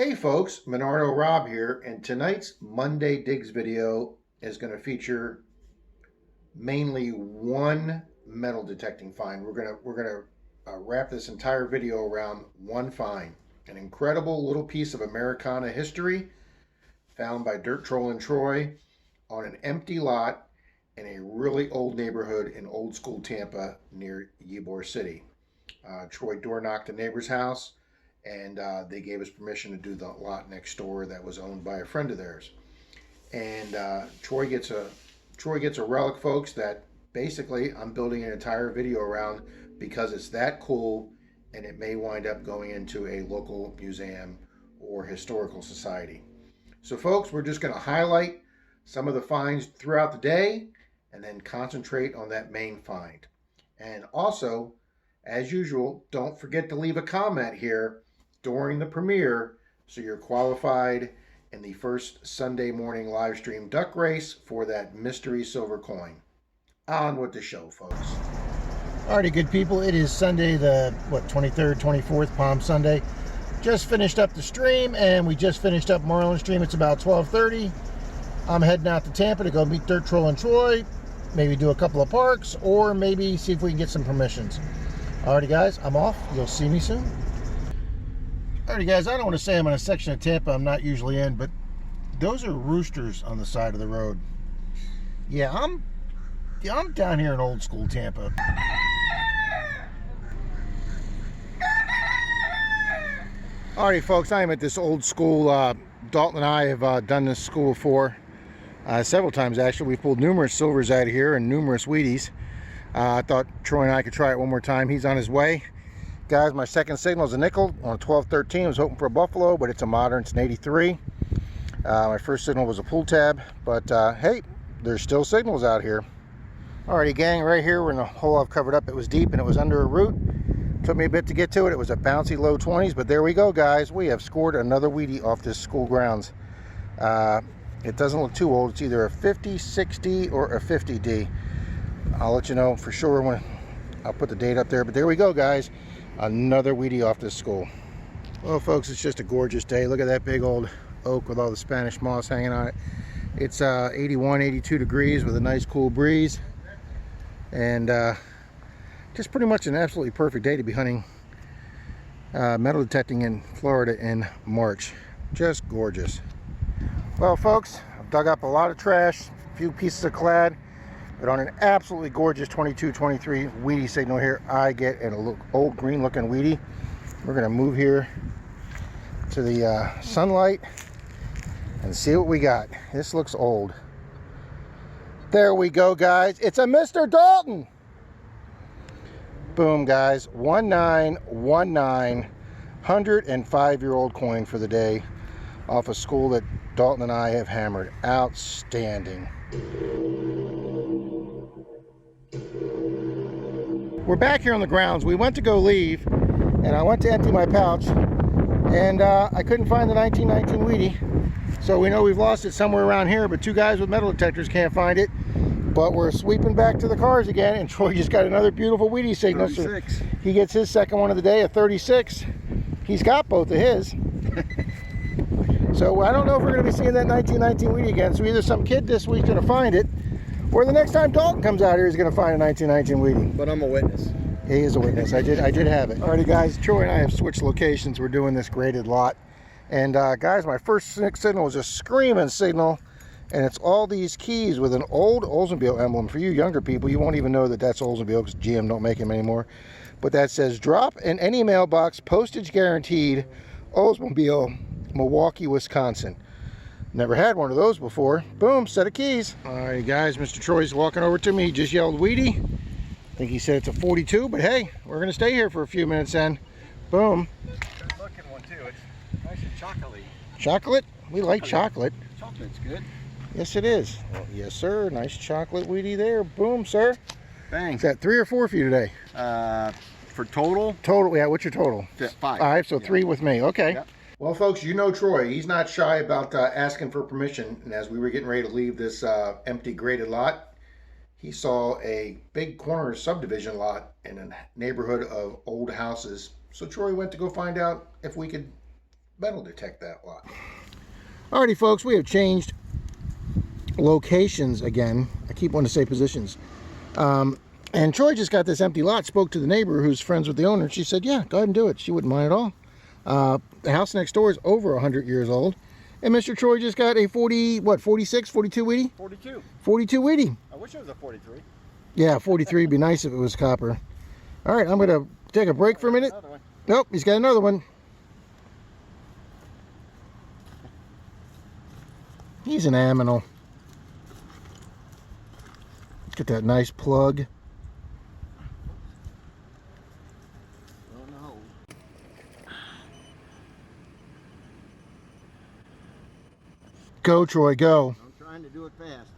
Hey folks, Menardo Rob here, and tonight's Monday Digs video is going to feature mainly one metal detecting find. We're gonna wrap this entire video around one find, an incredible little piece of Americana history found by Dirt Troll and Troy on an empty lot in a really old neighborhood in old school Tampa near YBOR City. Troy door knocked a neighbor's house, and they gave us permission to do the lot next door that was owned by a friend of theirs. And Troy gets a relic, folks, that basically I'm building an entire video around because it's that cool, and it may wind up going into a local museum or historical society. So folks, we're just going to highlight some of the finds throughout the day and then concentrate on that main find. And also, as usual, don't forget to leave a comment here during the premiere so you're qualified in the first Sunday morning live stream duck race for that mystery silver coin. On with the show, folks. Alrighty, good people, it is Sunday the 23rd, 24th, Palm Sunday. Just finished up the stream, and we just finished up Marlin stream. It's about 12:30. I'm heading out to Tampa to go meet Dirt Troll and Troy, maybe do a couple of parks, or maybe see if we can get some permissions. Alrighty guys, I'm off. You'll see me soon. Alrighty guys, I don't want to say I'm in a section of Tampa I'm not usually in, but those are roosters on the side of the road. Yeah, I'm down here in old school Tampa. Alrighty folks, I am at this old school, Dalton and I have done this school before, several times actually. We've pulled numerous silvers out of here and numerous Wheaties. I thought Troy and I could try it one more time. He's on his way. Guys, my second signal is a nickel on a 1213. I was hoping for a buffalo, but it's a modern. It's an 83. My first signal was a pull tab, but hey, there's still signals out here. Alrighty gang, right here we're in a hole I've covered up. It was deep and it was under a root. Took me a bit to get to it. It was a bouncy low 20s, but there we go guys. We have scored another Wheatie off this school grounds. It doesn't look too old. It's either a 50, 60, or a 50D. I'll let you know for sure when I'll put the date up there, but there we go guys, another Wheatie off this school. Well folks, it's just a gorgeous day. Look at that big old oak with all the Spanish moss hanging on it. It's 81, 82 degrees with a nice cool breeze, and just pretty much an absolutely perfect day to be hunting metal detecting in Florida in March. Just gorgeous. Well folks, I've dug up a lot of trash, a few pieces of clad, but on an absolutely gorgeous 22-23 Wheatie signal here, I get an old green looking Wheatie. We're gonna move here to the sunlight and see what we got. This looks old. There we go guys, it's a Mr. Dalton. Boom guys, 1919, 105-year-old coin for the day off a school that Dalton and I have hammered. Outstanding. We're back here on the grounds. We went to go leave, and I went to empty my pouch, and I couldn't find the 1919 Wheatie. So we know we've lost it somewhere around here, but two guys with metal detectors can't find it. But we're sweeping back to the cars again, and Troy just got another beautiful Wheatie signal. 36. So he gets his second one of the day, a 36. He's got both of his. So I don't know if we're going to be seeing that 1919 Wheatie again. So either some kid this week's going to find it, or the next time Dalton comes out here, he's going to find a 1919 Wheatie. But I'm a witness. He is a witness. I did have it. Alrighty guys, Troy and I have switched locations. We're doing this graded lot. And guys, my first signal was a screaming signal. And it's all these keys with an old Oldsmobile emblem. For you younger people, you won't even know that that's Oldsmobile because GM don't make them anymore. But that says, drop in any mailbox, postage guaranteed, Oldsmobile, Milwaukee, Wisconsin. Never had one of those before. Boom, set of keys. Alright guys, Mr. Troy's walking over to me. He just yelled Wheatie. I think he said it's a 42, but hey, we're going to stay here for a few minutes then. Boom. Good looking one too. It's nice and chocolatey. Chocolate? We like chocolate. Chocolate's good. Yes it is. Well, yes sir, nice chocolate Wheatie there. Boom, sir. Bang. Is that 3 or 4 for you today? For total? Total, yeah, what's your total? 5. 5, so 3 with me, okay. Yep. Well folks, you know Troy, he's not shy about asking for permission, and as we were getting ready to leave this empty graded lot, he saw a big corner subdivision lot in a neighborhood of old houses. So Troy went to go find out if we could metal detect that lot. Alrighty, folks, we have changed locations again. I keep wanting to say positions. And Troy just got this empty lot, spoke to the neighbor who's friends with the owner. She said, yeah, go ahead and do it. She wouldn't mind at all. The house next door is over 100 years old. And Mr. Troy just got a 46, 42 Wheatie? 42. 42 Wheatie. I wish it was a 43. Yeah, 43 would be nice if it was copper. All right, I'm going to take a break for a minute. Nope, he's got another one. He's an aminal. Get that nice plug. Go, Troy, go. I'm trying to do it fast.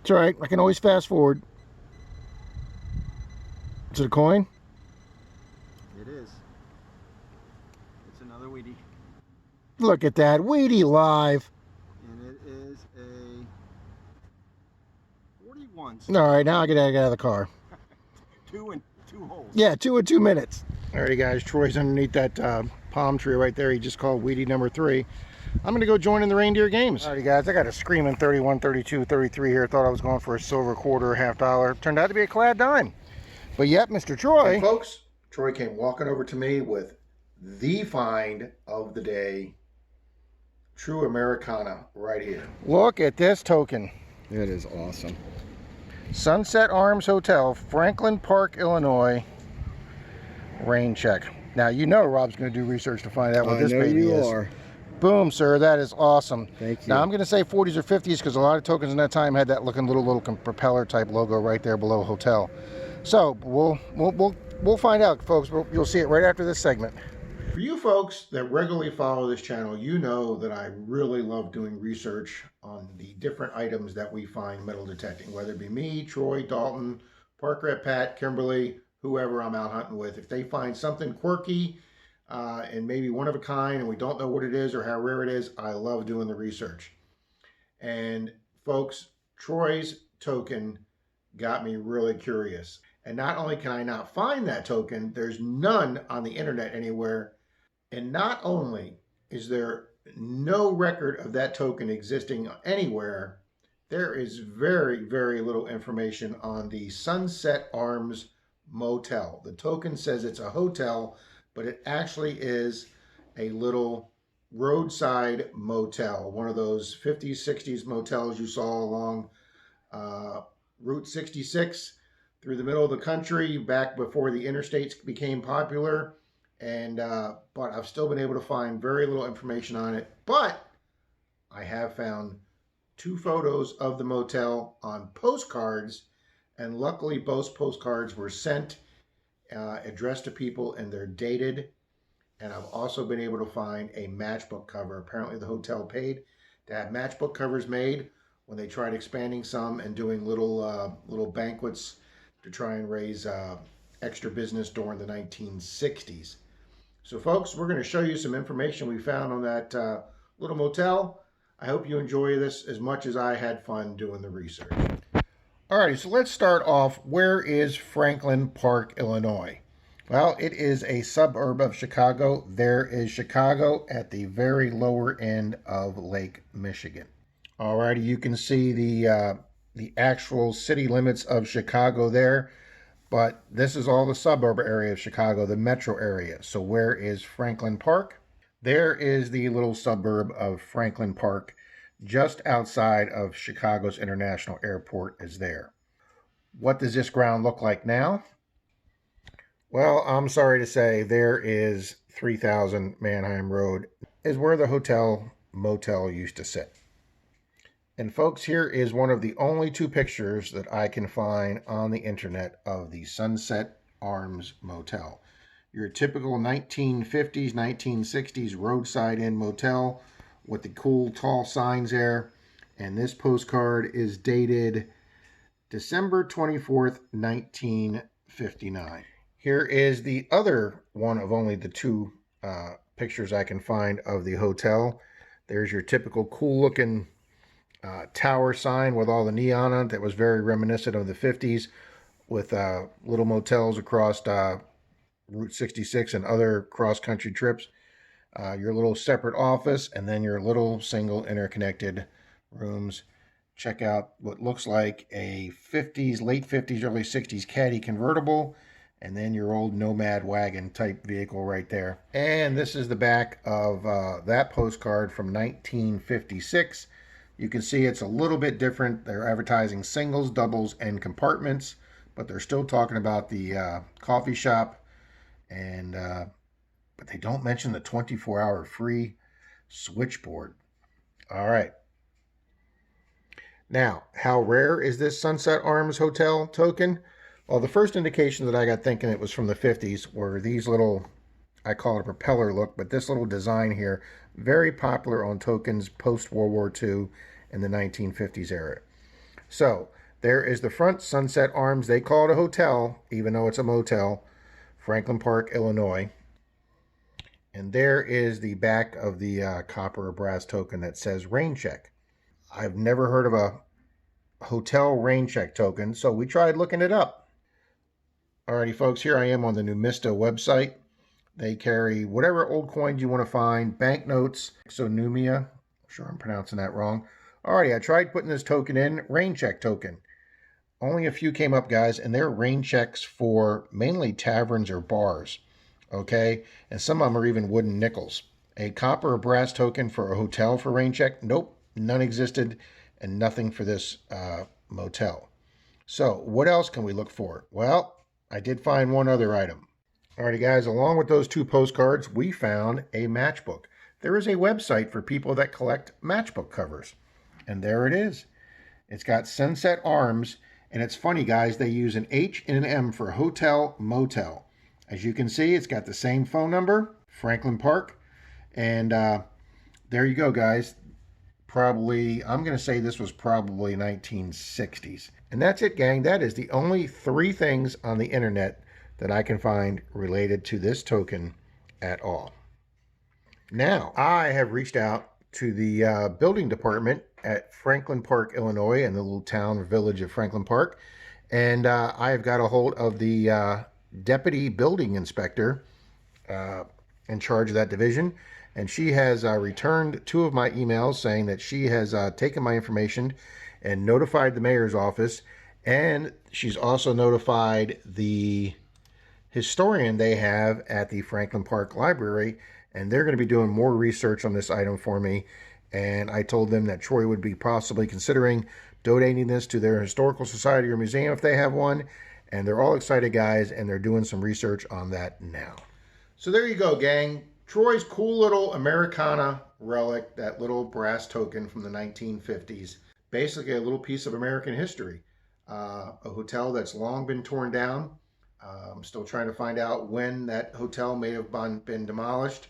It's all right. I can always fast forward. Is it a coin? It is. It's another Wheatie. Look at that. Wheatie live. And it is a 41. All right, now I gotta get out of the car. 2 and 2 holes. Yeah, 2 in 2 minutes. Alrighty, guys. Troy's underneath that palm tree right there. He just called Wheatie number 3. I'm going to go join in the reindeer games. Alrighty, guys. I got a screaming 31, 32, 33 here. Thought I was going for a silver quarter, $half. Turned out to be a clad dime. But yet, Mr. Troy. Hey, folks, Troy came walking over to me with the find of the day. True Americana right here. Look at this token. It is awesome. Sunset Arms Hotel, Franklin Park, Illinois. Rain check. Now, you know Rob's going to do research to find out what this baby is. Are. Boom, sir. That is awesome. Thank you. Now, I'm going to say 40s or 50s because a lot of tokens in that time had that looking little propeller type logo right there below hotel. So, we'll find out, folks. You'll see it right after this segment. For you folks that regularly follow this channel, you know that I really love doing research on the different items that we find metal detecting, whether it be me, Troy, Dalton, Parker at Pat, Kimberly, whoever I'm out hunting with. If they find something quirky and maybe one of a kind and we don't know what it is or how rare it is, I love doing the research. And folks, Troy's token got me really curious. And not only can I not find that token, there's none on the internet anywhere. And not only is there no record of that token existing anywhere, there is very, very little information on the Sunset Arms Motel. The token says it's a hotel, but it actually is a little roadside motel, one of those 50s, 60s motels you saw along Route 66 through the middle of the country back before the interstates became popular. And but I've still been able to find very little information on it. But I have found 2 photos of the motel on postcards, and luckily both postcards were sent addressed to people and they're dated. And I've also been able to find a matchbook cover. Apparently the hotel paid to have matchbook covers made when they tried expanding some and doing little banquets to try and raise extra business during the 1960s. So folks, we're going to show you some information we found on that little motel. I hope you enjoy this as much as I had fun doing the research. Alrighty, so let's start off. Where is Franklin Park, Illinois? Well, it is a suburb of Chicago. There is Chicago at the very lower end of Lake Michigan. Alrighty, you can see the actual city limits of Chicago there, but this is all the suburb area of Chicago, the metro area. So where is Franklin Park? There is the little suburb of Franklin Park, just outside of Chicago's International Airport is there. What does this ground look like now? Well, I'm sorry to say, there is 3000 Manheim Road is where the hotel motel used to sit. And folks, here is one of the only 2 pictures that I can find on the internet of the Sunset Arms Motel. Your typical 1950s, 1960s roadside inn motel with the cool tall signs there. And this postcard is dated December 24th, 1959. Here is the other one of only the 2 pictures I can find of the hotel. There's your typical cool looking tower sign with all the neon on it that was very reminiscent of the 50s, with little motels across Route 66 and other cross-country trips. your little separate office, and then your little single interconnected rooms. Check out what looks like a 50s, late 50s, early 60s Caddy convertible, and then your old Nomad wagon type vehicle right there. And this is the back of that postcard from 1956. You can see it's a little bit different. They're advertising singles, doubles, and compartments, but they're still talking about the coffee shop, and but they don't mention the 24-hour free switchboard. All right. Now, how rare is this Sunset Arms Hotel token? Well, the first indication that I got thinking it was from the 50s were these little, I call it a propeller look, but this little design here, very popular on tokens post World War II in the 1950s era. So there is the front, Sunset Arms. They call it a hotel, even though it's a motel, Franklin Park, Illinois. And there is the back of the copper or brass token that says rain check. I've never heard of a hotel rain check token, so we tried looking it up. Alrighty, folks, here I am on the Numista website. They carry whatever old coins you want to find, banknotes, Exonumia. I'm sure I'm pronouncing that wrong. Alrighty, I tried putting this token in, rain check token. Only a few came up, guys, and they're rain checks for mainly taverns or bars. Okay, and some of them are even wooden nickels. A copper or brass token for a hotel for rain check? Nope, none existed, and nothing for this motel. So what else can we look for? Well, I did find one other item. Alrighty, guys, along with those two postcards, we found a matchbook. There is a website for people that collect matchbook covers, and there it is. It's got Sunset Arms, and it's funny, guys, they use an H and an M for hotel, motel. As you can see, it's got the same phone number, Franklin Park. And there you go, guys. Probably, I'm going to say this was probably 1960s. And that's it, gang. That is the only 3 things on the internet that I can find related to this token at all. Now, I have reached out to the building department at Franklin Park, Illinois, in the little town or village of Franklin Park. And I have got a hold of the deputy building inspector in charge of that division, and she has returned 2 of my emails saying that she has taken my information and notified the mayor's office, and she's also notified the historian they have at the Franklin Park Library, and they're going to be doing more research on this item for me. And I told them that Troy would be possibly considering donating this to their historical society or museum if they have one. And they're all excited, guys, and they're doing some research on that now. So there you go, gang. Troy's cool little Americana relic, that little brass token from the 1950s. Basically a little piece of American history. A hotel that's long been torn down. I'm still trying to find out when that hotel may have been demolished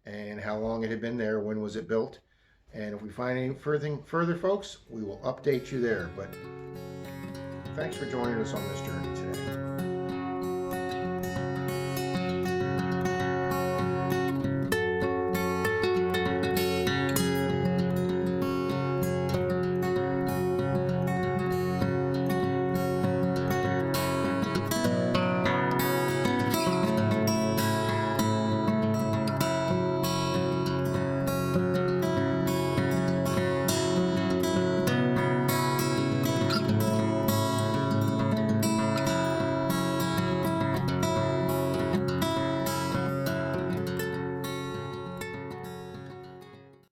and how long it had been there, when was it built. And if we find any further, folks, we will update you there. But thanks for joining us on this journey.